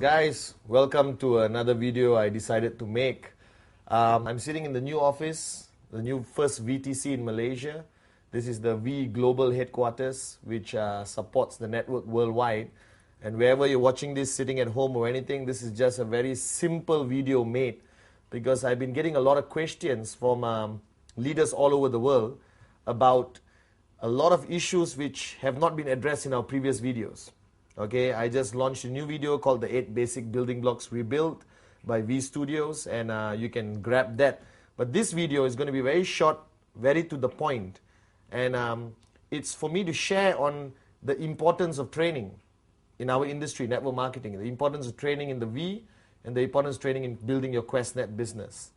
Guys, welcome to another video I decided to make. I'm sitting in the new office, the new first VTC in Malaysia. This is the V Global headquarters, which supports the network worldwide. And wherever you're watching this, sitting at home or anything, this is just a very simple video made because I've been getting a lot of questions from leaders all over the world about a lot of issues which have not been addressed in our previous videos. Okay, I just launched a new video called the 8 Basic Building Blocks Rebuilt by V Studios, and you can grab that. But this video is going to be very short, very to the point, and it's for me to share on the importance of training in our industry, network marketing, the importance of training in the V, and the importance of training in building your QuestNet business.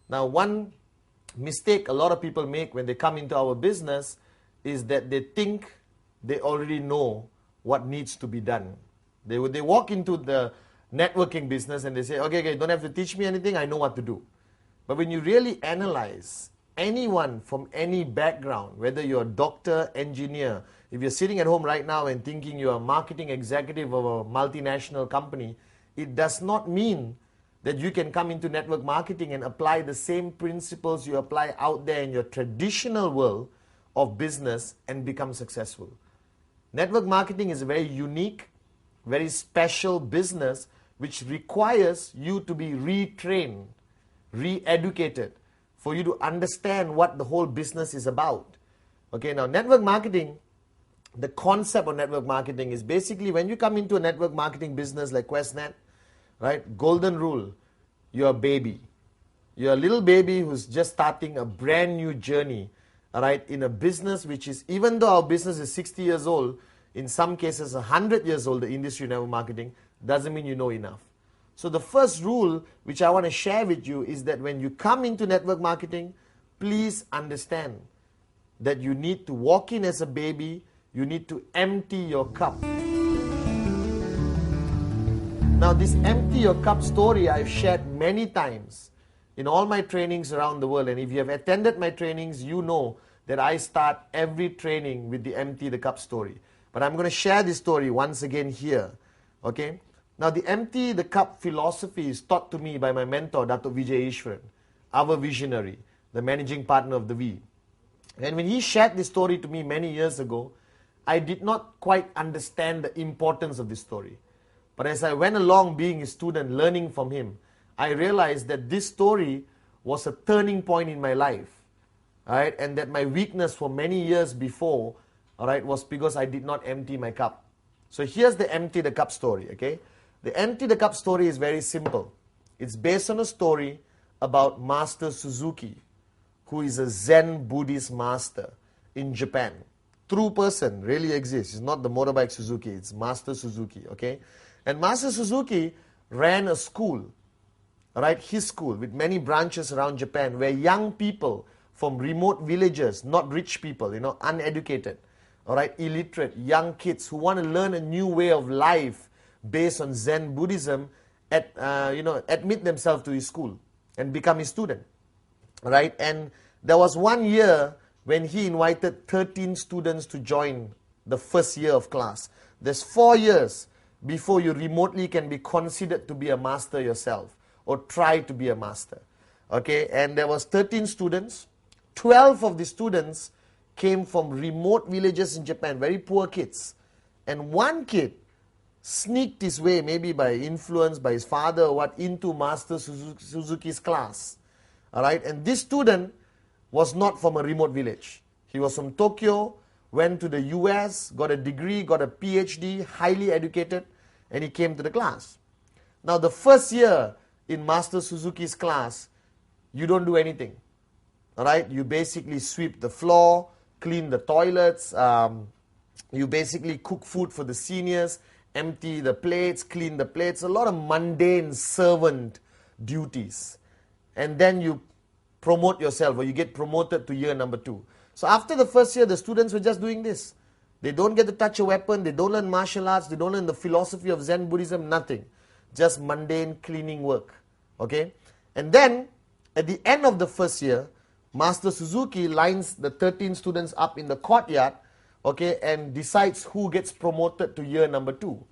Now, one mistake a lot of people make when they come into our business is that they think they already know what needs to be done. They walk into the networking business and they say, okay, don't have to teach me anything, I know what to do. But when you really analyze anyone from any background, whether you're a doctor, engineer, if you're sitting at home right now and thinking you're a marketing executive of a multinational company, it does not mean that you can come into network marketing and apply the same principles you apply out there in your traditional world of business and become successful. Network marketing is a very unique, very special business which requires you to be retrained, re-educated, for you to understand what the whole business is about. Okay, now network marketing, the concept of network marketing is basically when you come into a network marketing business like QuestNet, right, golden rule, you're a baby. You're a little baby who's just starting a brand new journey, all right, in a business which is, even though our business is 60 years old, in some cases 100 years old, the industry of network marketing, doesn't mean you know enough. So the first rule which I want to share with you is that when you come into network marketing, please understand that you need to walk in as a baby, you need to empty your cup. Now this empty your cup story I've shared many times in all my trainings around the world, and if you have attended my trainings, you know that I start every training with the empty the cup story. But I'm going to share this story once again here. Okay? Now the empty the cup philosophy is taught to me by my mentor, Dato' Vijay Ishwaran, our visionary, the managing partner of the V. And when he shared this story to me many years ago, I did not quite understand the importance of this story. But as I went along being a student, learning from him, I realized that this story was a turning point in my life, right? And that my weakness for many years before, all right, was because I did not empty my cup. So here's the empty the cup story, okay? The empty the cup story is very simple. It's based on a story about Master Suzuki, who is a Zen Buddhist master in Japan. True person, really exists. It's not the motorbike Suzuki, it's Master Suzuki, okay? And Master Suzuki ran a school, right, his school with many branches around Japan where young people from remote villages, not rich people, uneducated, all right, illiterate, young kids who want to learn a new way of life based on Zen Buddhism, admit themselves to his school and become his student, right? And there was one year when he invited 13 students to join the first year of class. There's 4 years before you remotely can be considered to be a master yourself or try to be a master. Okay, and there was 13 students. 12 of the students came from remote villages in Japan, very poor kids. And one kid sneaked his way, maybe by influence by his father or what, into Master Suzuki's class. All right, and this student was not from a remote village. He was from Tokyo, went to the US, got a degree, got a PhD, highly educated, and he came to the class. Now the first year in Master Suzuki's class, you don't do anything. All right, you basically sweep the floor, clean the toilets, you basically cook food for the seniors, empty the plates, clean the plates, a lot of mundane servant duties. And then you promote yourself, or you get promoted to year number 2. So after the first year, the students were just doing this. They don't get to touch a weapon, they don't learn martial arts, they don't learn the philosophy of Zen Buddhism, nothing. Just mundane cleaning work. Okay? And then, at the end of the first year, Master Suzuki lines the 13 students up in the courtyard, okay, and decides who gets promoted to year number 2.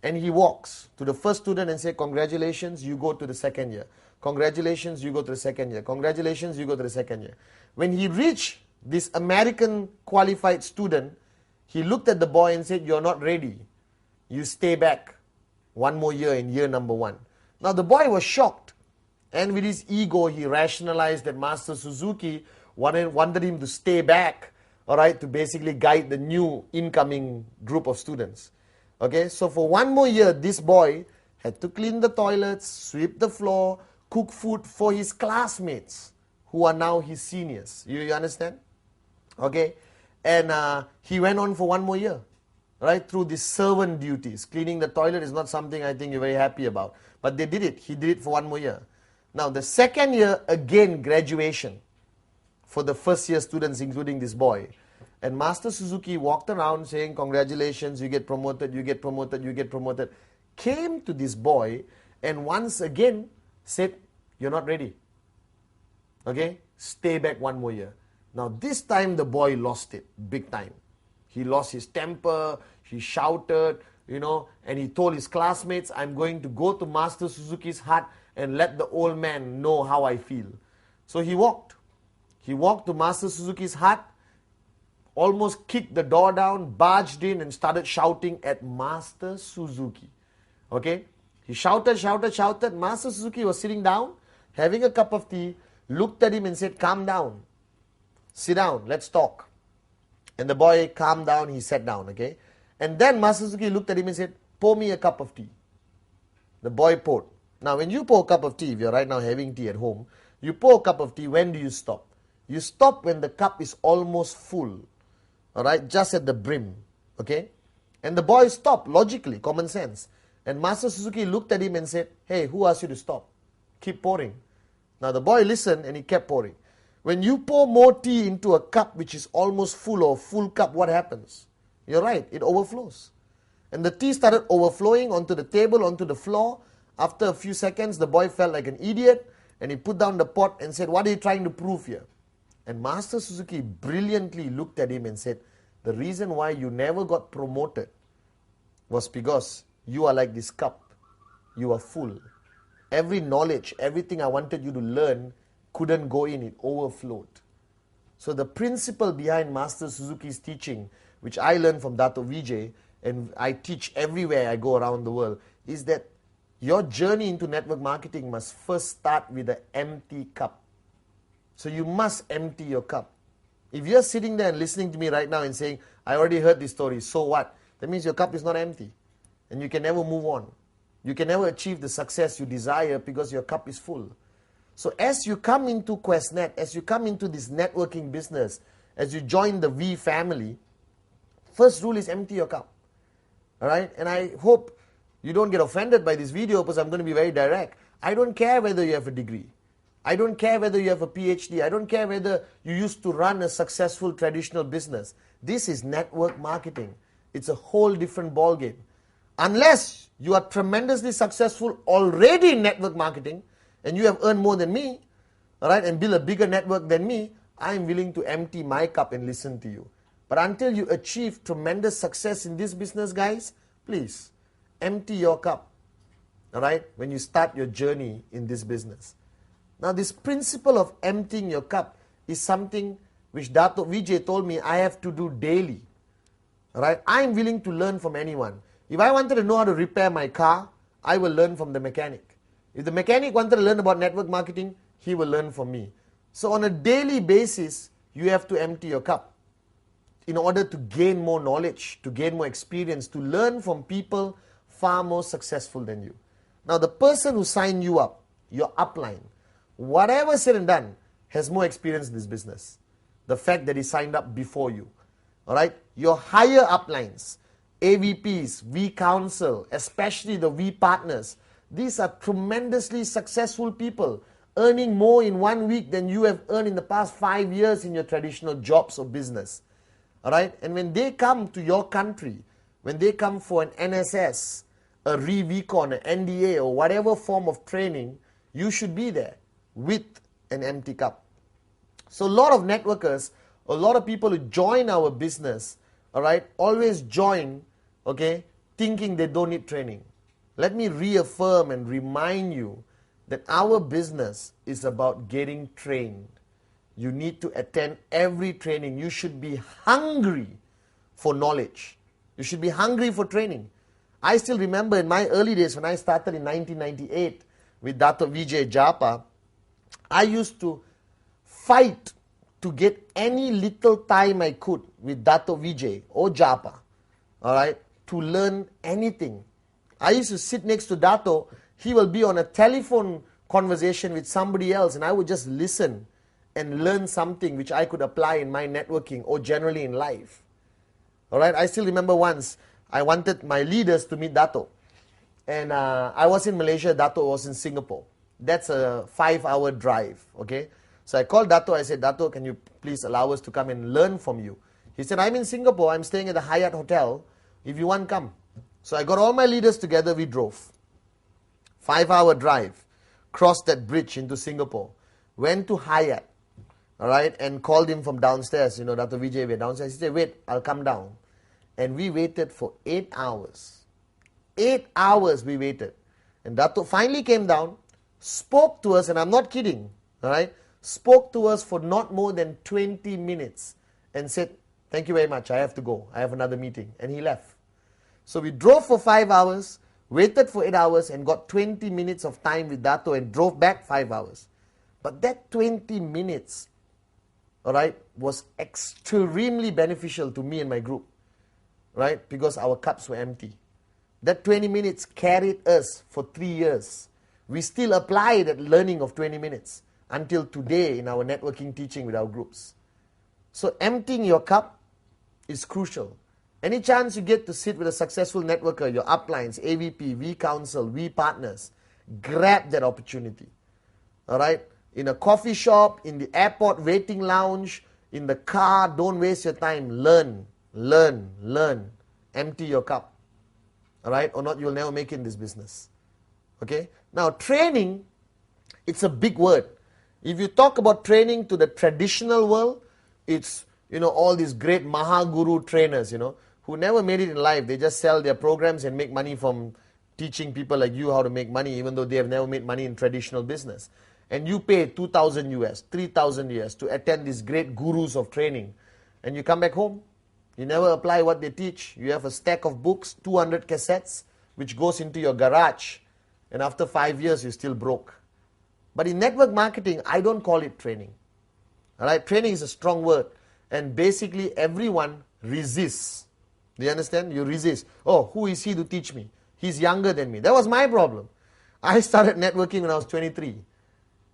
And he walks to the first student and say, congratulations, you go to the second year. Congratulations, you go to the second year. Congratulations, you go to the second year. When he reached this American qualified student, he looked at the boy and said, you're not ready. You stay back one more year in year number 1. Now the boy was shocked. And with his ego, he rationalized that Master Suzuki wanted him to stay back, all right, to basically guide the new incoming group of students. Okay, so for one more year, this boy had to clean the toilets, sweep the floor, cook food for his classmates who are now his seniors. You understand? Okay, and he went on for one more year, right, through these servant duties. Cleaning the toilet is not something I think you're very happy about, but they did it. He did it for one more year. Now, the second year, again, graduation for the first year students, including this boy. And Master Suzuki walked around saying, congratulations, you get promoted, you get promoted, you get promoted. Came to this boy and once again said, you're not ready. Okay, stay back one more year. Now, this time the boy lost it, big time. He lost his temper, he shouted, and he told his classmates, I'm going to go to Master Suzuki's hut and let the old man know how I feel. So he walked. He walked to Master Suzuki's hut, almost kicked the door down, barged in and started shouting at Master Suzuki. Okay? He shouted. Master Suzuki was sitting down, having a cup of tea, looked at him and said, calm down. Sit down, let's talk. And the boy calmed down, he sat down, okay? And then Master Suzuki looked at him and said, pour me a cup of tea. The boy poured. Now, when you pour a cup of tea, if you're right now having tea at home, you pour a cup of tea, when do you stop? You stop when the cup is almost full, all right, just at the brim, okay? And the boy stopped, logically, common sense. And Master Suzuki looked at him and said, hey, who asked you to stop? Keep pouring. Now, the boy listened and he kept pouring. When you pour more tea into a cup which is almost full or full cup, what happens? You're right, it overflows. And the tea started overflowing onto the table, onto the floor. After a few seconds, the boy felt like an idiot and he put down the pot and said, what are you trying to prove here? And Master Suzuki brilliantly looked at him and said, the reason why you never got promoted was because you are like this cup. You are full. Every knowledge, everything I wanted you to learn couldn't go in, it overflowed. So the principle behind Master Suzuki's teaching, which I learned from Dato Vijay, and I teach everywhere I go around the world, is that your journey into network marketing must first start with an empty cup. So you must empty your cup. If you're sitting there and listening to me right now and saying, I already heard this story, so what? That means your cup is not empty. And you can never move on. You can never achieve the success you desire because your cup is full. So as you come into QuestNet, as you come into this networking business, as you join the V family, first rule is empty your cup. All right? And I hope you don't get offended by this video because I'm going to be very direct. I don't care whether you have a degree. I don't care whether you have a PhD. I don't care whether you used to run a successful traditional business. This is network marketing. It's a whole different ballgame. Unless you are tremendously successful already in network marketing and you have earned more than me, all right, and build a bigger network than me, I'm willing to empty my cup and listen to you. But until you achieve tremendous success in this business, guys, please empty your cup, all right, when you start your journey in this business. Now, this principle of emptying your cup is something which Dato Vijay told me I have to do daily. All right? I'm willing to learn from anyone. If I wanted to know how to repair my car, I will learn from the mechanic. If the mechanic wanted to learn about network marketing, he will learn from me. So on a daily basis, you have to empty your cup in order to gain more knowledge, to gain more experience, to learn from people far more successful than you. Now, the person who signed you up, your upline, whatever said and done, has more experience in this business. The fact that he signed up before you. All right? Your higher uplines, AVPs, V Council, especially the V partners, these are tremendously successful people, earning more in 1 week than you have earned in the past 5 years in your traditional jobs or business. All right? And when they come to your country, when they come for an NSS, a ReVcon, an NDA, or whatever form of training, you should be there with an empty cup. So a lot of networkers, a lot of people who join our business, all right, always join, okay, thinking they don't need training. Let me reaffirm and remind you that our business is about getting trained. You need to attend every training. You should be hungry for knowledge. You should be hungry for training. I still remember in my early days when I started in 1998 with Dato' Vijay Japa, I used to fight to get any little time I could with Dato' Vijay or Japa, all right, to learn anything. I used to sit next to Dato'. He will be on a telephone conversation with somebody else, and I would just listen and learn something which I could apply in my networking or generally in life. All right, I still remember once I wanted my leaders to meet Dato', and I was in Malaysia, Dato' was in Singapore. That's a 5-hour drive, okay? So I called Dato', I said, Dato', can you please allow us to come and learn from you? He said, I'm in Singapore, I'm staying at the Hyatt Hotel. If you want, come. So I got all my leaders together, we drove. 5-hour drive, crossed that bridge into Singapore, went to Hyatt, all right, and called him from downstairs. You know, Dato' Vijay went downstairs. He said, wait, I'll come down. And we waited for 8 hours. 8 hours we waited. And Dato' finally came down, spoke to us, and I'm not kidding, all right, spoke to us for not more than 20 minutes and said, thank you very much, I have to go. I have another meeting. And he left. So we drove for 5 hours, waited for 8 hours, and got 20 minutes of time with Dato' and drove back 5 hours. But that 20 minutes, all right, was extremely beneficial to me and my group, right, because our cups were empty. That 20 minutes carried us for 3 years. We still apply that learning of 20 minutes until today in our networking teaching with our groups. So emptying your cup is crucial. Any chance you get to sit with a successful networker, your uplines, AVP, V Council, V Partners, grab that opportunity. All right? In a coffee shop, in the airport waiting lounge, in the car, don't waste your time. Learn, learn, learn. Empty your cup. All right? Or not, you'll never make it in this business. Okay? Now, training, it's a big word. If you talk about training to the traditional world, it's, you know, all these great Mahaguru trainers, you know, who never made it in life. They just sell their programs and make money from teaching people like you how to make money, even though they have never made money in traditional business. And you pay 2,000 US, 3,000 US to attend these great gurus of training. And you come back home, you never apply what they teach. You have a stack of books, 200 cassettes, which goes into your garage. And after 5 years, you're still broke. But in network marketing, I don't call it training. All right, training is a strong word. And basically, everyone resists. Do you understand? You resist. Oh, who is he to teach me? He's younger than me. That was my problem. I started networking when I was 23.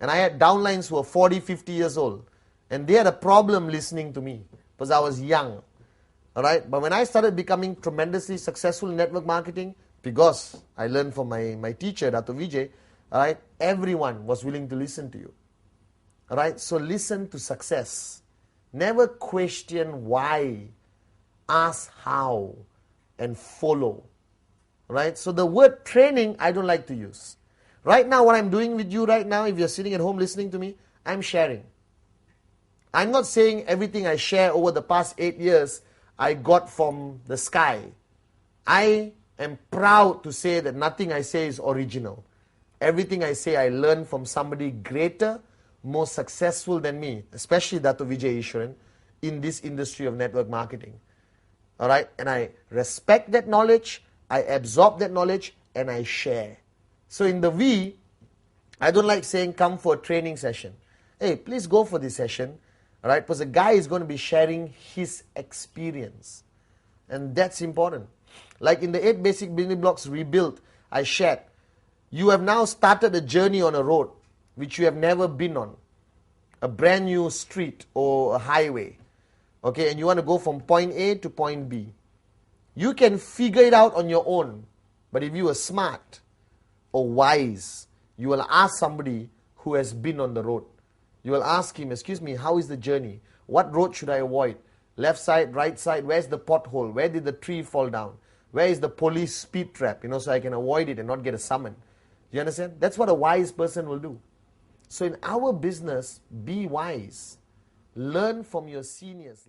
And I had downlines who were 40, 50 years old. And they had a problem listening to me because I was young. All right? But when I started becoming tremendously successful in network marketing, because I learned from my teacher, Dato' Vijay, all right, everyone was willing to listen to you. All right? So listen to success. Never question why. Ask how and follow. Right? So the word training, I don't like to use. Right now, what I'm doing with you right now, if you're sitting at home listening to me, I'm sharing. I'm not saying everything I share over the past 8 years I got from the sky. I am proud to say that nothing I say is original. Everything I say I learned from somebody greater, more successful than me, especially Dato' Vijay Ishwaran, in this industry of network marketing. All right? And I respect that knowledge, I absorb that knowledge, and I share. So in the V, I don't like saying come for a training session. Hey, please go for this session. All right? Because the guy is going to be sharing his experience. And that's important. Like in the 8 basic building blocks rebuilt, I shared. You have now started a journey on a road which you have never been on. A brand new street or a highway. Okay, and you want to go from point A to point B. You can figure it out on your own. But if you are smart or wise, you will ask somebody who has been on the road. You will ask him, excuse me, how is the journey? What road should I avoid? Left side, right side, where's the pothole? Where did the tree fall down? Where is the police speed trap? So I can avoid it and not get a summon. Do you understand? That's what a wise person will do. So in our business, be wise. Learn from your seniors.